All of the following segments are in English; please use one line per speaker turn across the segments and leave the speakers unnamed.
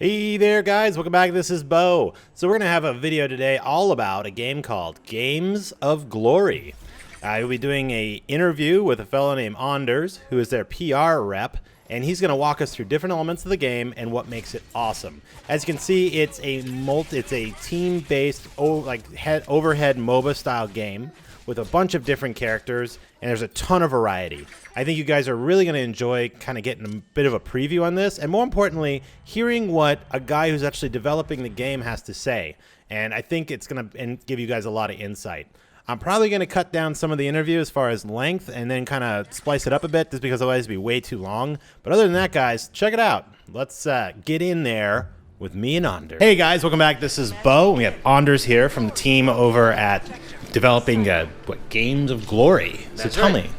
Hey there guys, welcome back. This is Bo. So we're going to have a video today all about a game called Games of Glory. We'll be doing an interview with a fellow named Anders, who is their PR rep, and he's going to walk us through different elements of the game and what makes it awesome. As you can see, it's a team-based overhead MOBA style game with a bunch of different characters, and there's a ton of variety. I think you guys are really going to enjoy kind of getting a bit of a preview on this, and more importantly, hearing what a guy who's actually developing the game has to say. And I think it's going to give you guys a lot of insight. I'm probably going to cut down some of the interview as far as length and then kind of splice it up a bit just because otherwise it'd be way too long. But other than that, guys, check it out. Let's get in there with me and Anders. Hey guys, welcome back. This is Bo. We have Anders here from the team over at developing Games of Glory. So tell me.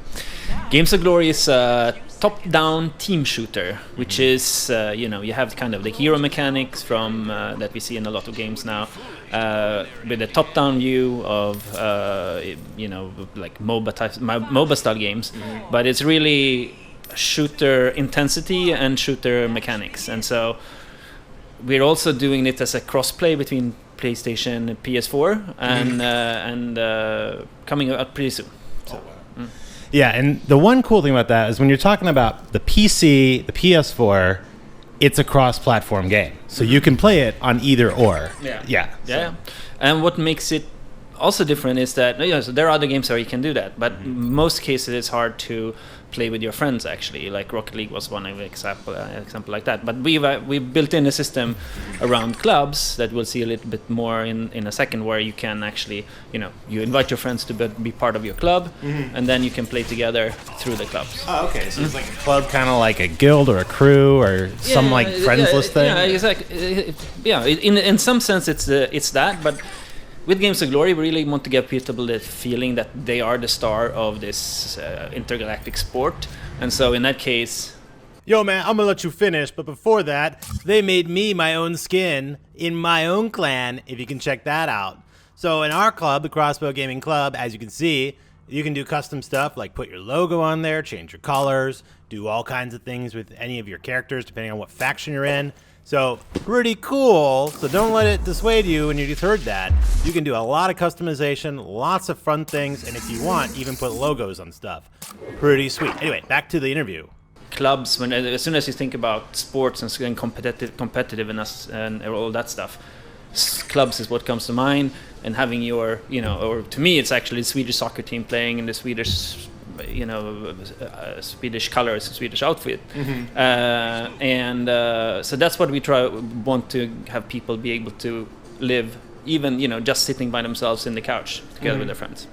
Games of Glory is a top-down team shooter, which is, you have kind of the hero mechanics from that we see in a lot of games now, with a top-down view of, like MOBA style games, but it's really shooter intensity and shooter mechanics. And so we're also doing it as a cross-play between PlayStation and PS4 and coming out pretty soon. So.
Yeah, and the one cool thing about that is when you're talking about the PC, the PS4, it's a cross-platform game. So you can play it on either or.
Yeah. And what makes it also different is that so there are other games where you can do that, but in most cases it's hard to play with your friends actually. Like Rocket League was one example like that. But we've built in a system around clubs that we'll see a little bit more in a second, where you can actually you invite your friends to be part of your club, and then you can play together through the clubs.
Oh, okay. So it's like a club, kind of like a guild or a crew or some friends list thing.
Yeah, exactly. In some sense it's that, but with Games of Glory, we really want to give people the feeling that they are the star of this intergalactic sport. And so in that case...
Yo, man, I'm gonna let you finish, but before that, they made me my own skin in my own clan, if you can check that out. So in our club, the Crossbow Gaming Club, as you can see, you can do custom stuff like put your logo on there, change your colors, do all kinds of things with any of your characters, depending on what faction you're in. So pretty cool. So don't let it dissuade you when you just heard that. You can do a lot of customization, lots of fun things, and if you want, even put logos on stuff. Pretty sweet. Anyway, back to the interview.
Clubs, as soon as you think about sports and competitiveness and all that stuff, clubs is what comes to mind. And having your, or to me, it's actually the Swedish soccer team playing in the Swedish Swedish colors, Swedish outfit, so that's what we want to have people be able to live, even just sitting by themselves in the couch together with their friends.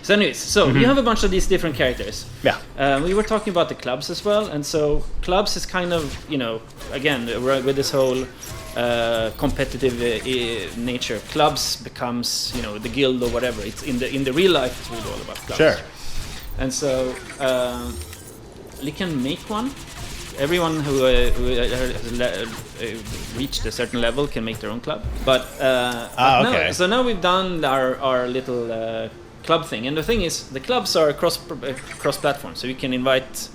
So anyways, you have a bunch of these different characters.
Yeah.
We were talking about the clubs as well, and so clubs is kind of again with this whole competitive nature. Clubs becomes the guild or whatever. It's in the real life. It's really all about clubs.
Sure.
And so you can make one. Everyone who has reached a certain level can make their own club. But
okay.
Now we've done our little club thing. And the thing is, the clubs are cross-platform. So you can invite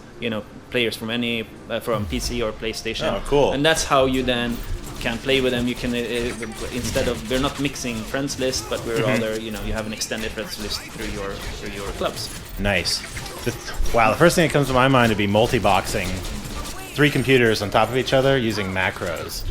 players from from PC or PlayStation.
Oh, cool.
And that's how you then can play with them. You can we're not mixing friends list, but we're rather you have an extended friends list through your clubs.
Nice. Wow, the first thing that comes to my mind would be multi-boxing 3 computers on top of each other using macros.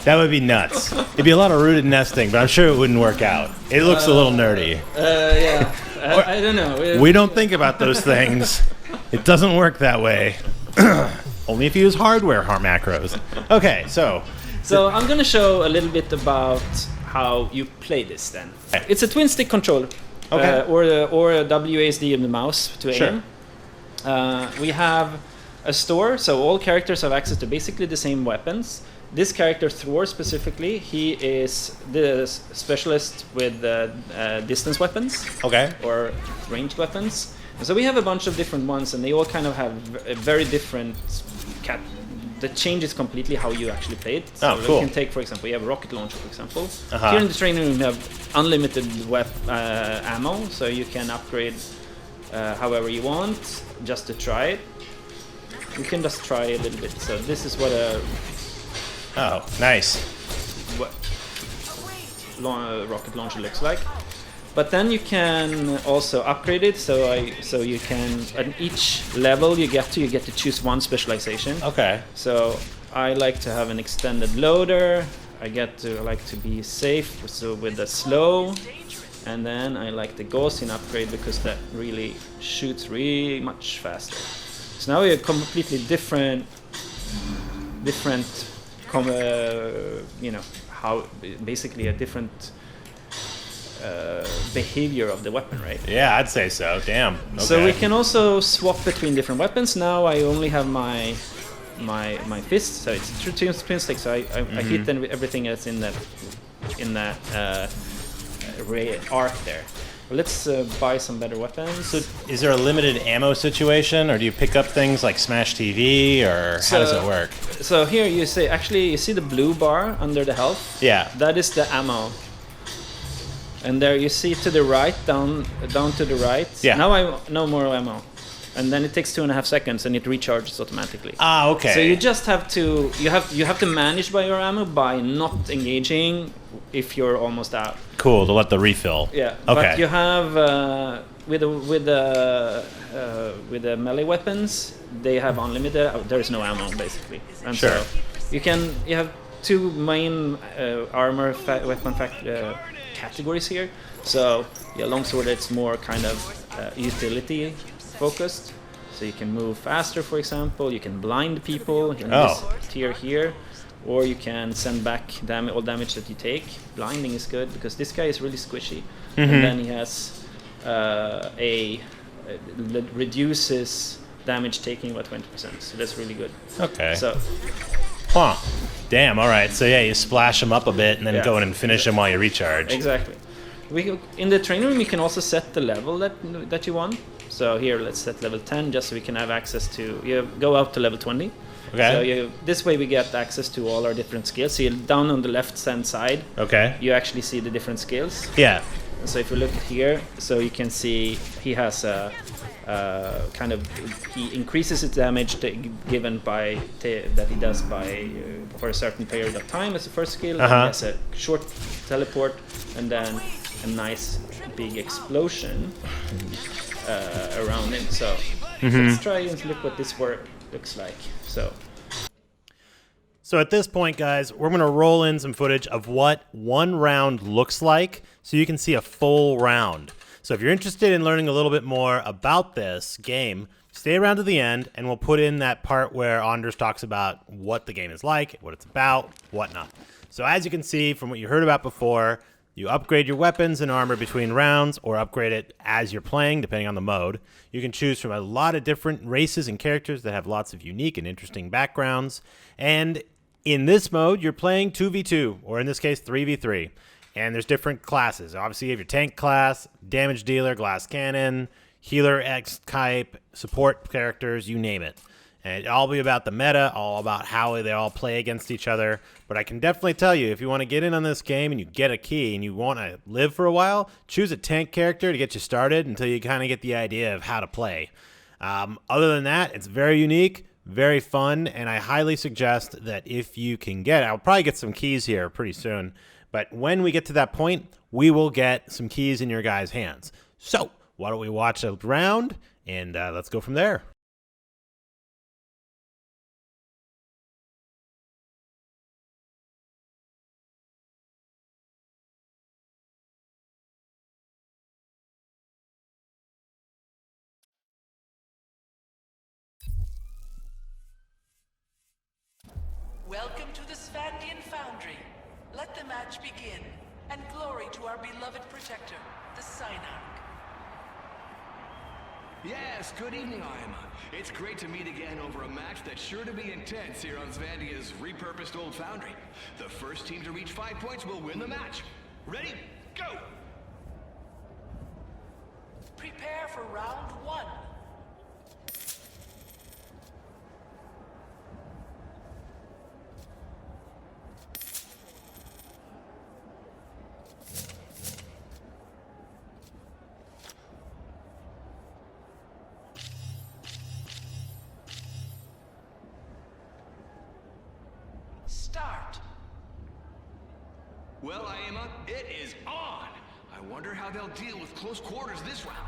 That would be nuts. It'd be a lot of rooted nesting, but I'm sure it wouldn't work out. It looks a little nerdy.
Yeah, I don't know.
We don't think about those things. It doesn't work that way. Only if you use hardware macros. Okay, so
I'm going to show a little bit about how you play this then.
Okay.
It's a twin stick controller.
Okay.
Or a WASD of the mouse to aim. We have a store, so all characters have access to basically the same weapons. This character, Thor specifically, he is the specialist with distance weapons.
Okay.
Or ranged weapons. And so we have a bunch of different ones, and they all kind of have a very different that changes completely how you actually play it. So
cool.
You can take, for example, you have a rocket launcher, for example. Here in the training room, you have unlimited ammo, so you can upgrade however you want, just to try it. We can just try a little bit. So this is what a
Oh, nice.
what rocket launcher looks like. But then you can also upgrade it, so you can at each level you get to choose one specialization.
Okay.
So I like to have an extended loader. I like to be safe, so with the slow, and then I like the Gaussian upgrade because that really shoots really much faster. So now we have completely different, you know, how basically a different behavior of the weapon, right?
Yeah, I'd say so. Damn. Okay.
So we can also swap between different weapons. Now I only have my fist, so it's twin stick. So I hit everything that's in that ray arc there. Well, let's buy some better weapons.
So is there a limited ammo situation, or do you pick up things like Smash TV, or how does it work?
So here you see the blue bar under the health?
Yeah.
That is the ammo. And there you see to the right, down to the right.
Yeah.
Now I no more ammo. And then it takes 2.5 seconds and it recharges automatically.
Ah, okay.
So you just have to manage by your ammo by not engaging if you're almost out.
Cool, to let the refill.
Yeah.
Okay.
But you have with the melee weapons, they have unlimited. There is no ammo basically. And
Sure.
so you have two main armor weapon categories here. So yeah, longsword, it's more kind of utility focused. So you can move faster, for example. You can blind people in this tier here, or you can send back all damage that you take. Blinding is good because this guy is really squishy, and then he has reduces damage taking by 20%. So that's really good.
Okay.
So.
Huh. Damn, alright. So yeah, you splash them up a bit and then
Yeah.
go in and finish them while you recharge.
Exactly. In the training room, you can also set the level that you want. So here, let's set level 10 just so we can have access to... go up to level 20.
Okay.
So this way we get access to all our different skills. So down on the left-hand side,
Okay.
you actually see the different skills.
Yeah.
So if you look here, so you can see he has a he increases his damage given by that he does by for a certain period of time as the first skill. And he has a short teleport and then a nice big explosion around him. So let's try and look what this looks like.
So at this point, guys, we're going to roll in some footage of what one round looks like so you can see a full round. So if you're interested in learning a little bit more about this game, stay around to the end, and we'll put in that part where Anders talks about what the game is like, what it's about, whatnot. So as you can see from what you heard about before, you upgrade your weapons and armor between rounds, or upgrade it as you're playing, depending on the mode. You can choose from a lot of different races and characters that have lots of unique and interesting backgrounds. And in this mode, you're playing 2v2, or in this case, 3v3. And there's different classes. Obviously, you have your tank class, damage dealer, glass cannon, healer, X-type, support characters, you name it. And it'll all be about the meta, all about how they all play against each other. But I can definitely tell you, if you want to get in on this game and you get a key and you want to live for a while, choose a tank character to get you started until you kind of get the idea of how to play. Other than that, it's very unique, very fun, and I highly suggest that if you can get it, I'll probably get some keys here pretty soon. But when we get to that point, we will get some keys in your guys' hands. So why don't we watch a round, and let's go from there.
Welcome to the Svandian Foundry. Let the match begin, and glory to our beloved protector, the Synarch.
Yes, good evening, Aima. It's great to meet again over a match that's sure to be intense here on Svandia's repurposed old foundry. The first team to reach 5 points will win the match. Ready? Go!
Prepare for round one. Start.
Well, Aima, it is on. I wonder how they'll deal with close quarters this round.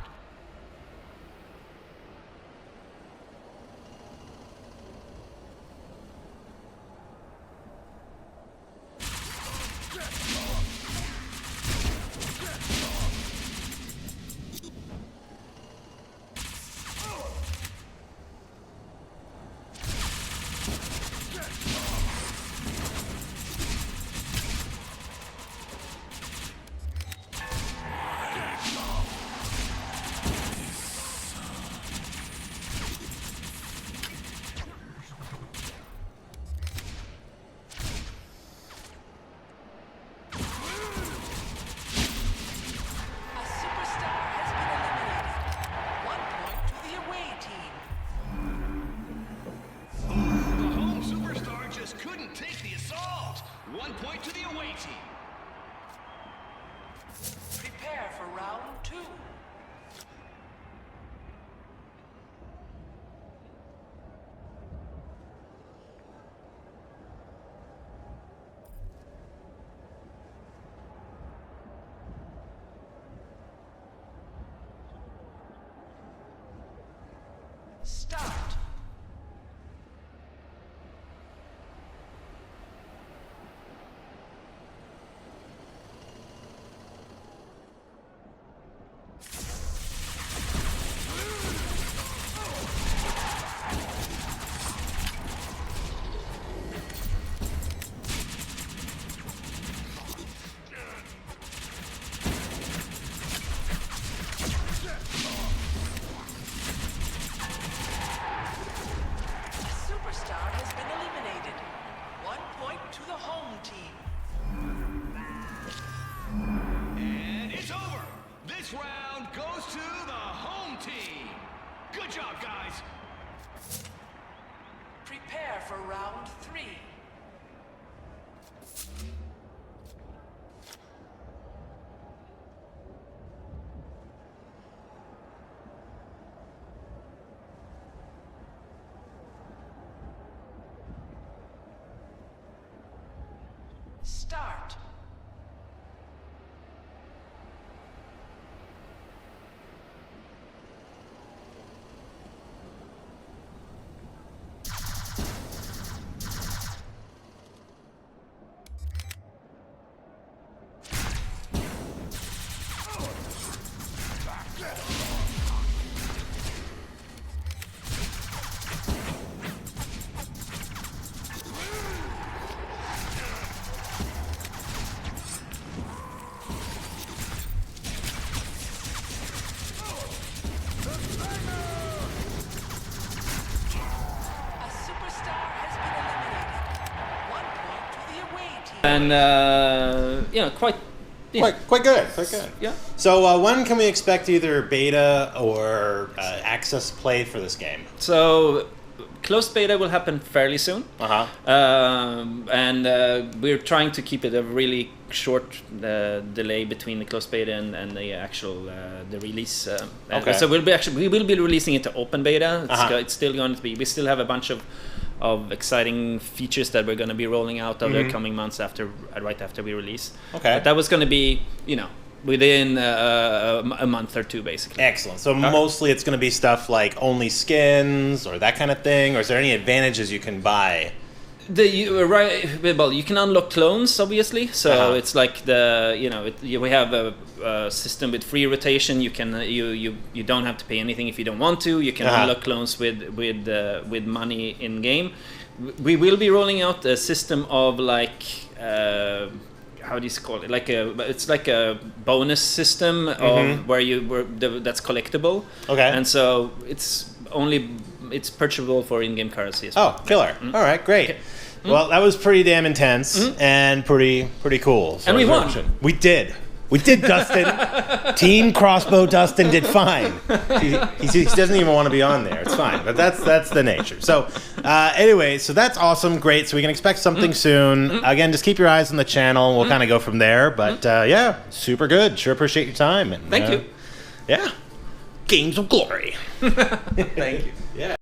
Prepare for round 2. Start.
Round goes to the home team. Good job, guys.
Prepare for round 3. Start.
And quite
good. Quite good.
Yeah.
So when can we expect either beta or access play for this game?
So closed beta will happen fairly soon. And we're trying to keep it a really short delay between the closed beta and the actual the release.
Okay.
So we will be releasing it to open beta. It's still going to be. We still have a bunch of exciting features that we're going to be rolling out over the coming months right after we release.
Okay.
But that was going to be, within a month or two, basically.
Excellent. So mostly it's going to be stuff like only skins or that kind of thing, or is there any advantages you can buy?
You can unlock clones, obviously. So it's like we have a system with free rotation. You can you don't have to pay anything if you don't want to. You can unlock clones with money in game. We will be rolling out a system of how do you call it? It's like a bonus system of that's collectible.
Okay.
And so it's purchasable for in-game currency as well.
Oh, killer. All right, great. Okay. Well, that was pretty damn intense and pretty cool. So
and we won.
We did. We did, Dustin. Team Crossbow Dustin did fine. He doesn't even want to be on there. It's fine, but that's the nature. So anyway, so that's awesome. Great. So we can expect something soon. Again, just keep your eyes on the channel. We'll kind of go from there. But yeah, super good. Sure appreciate your time. And,
Thank you.
Yeah. Games of Glory.
Thank you.
Yeah.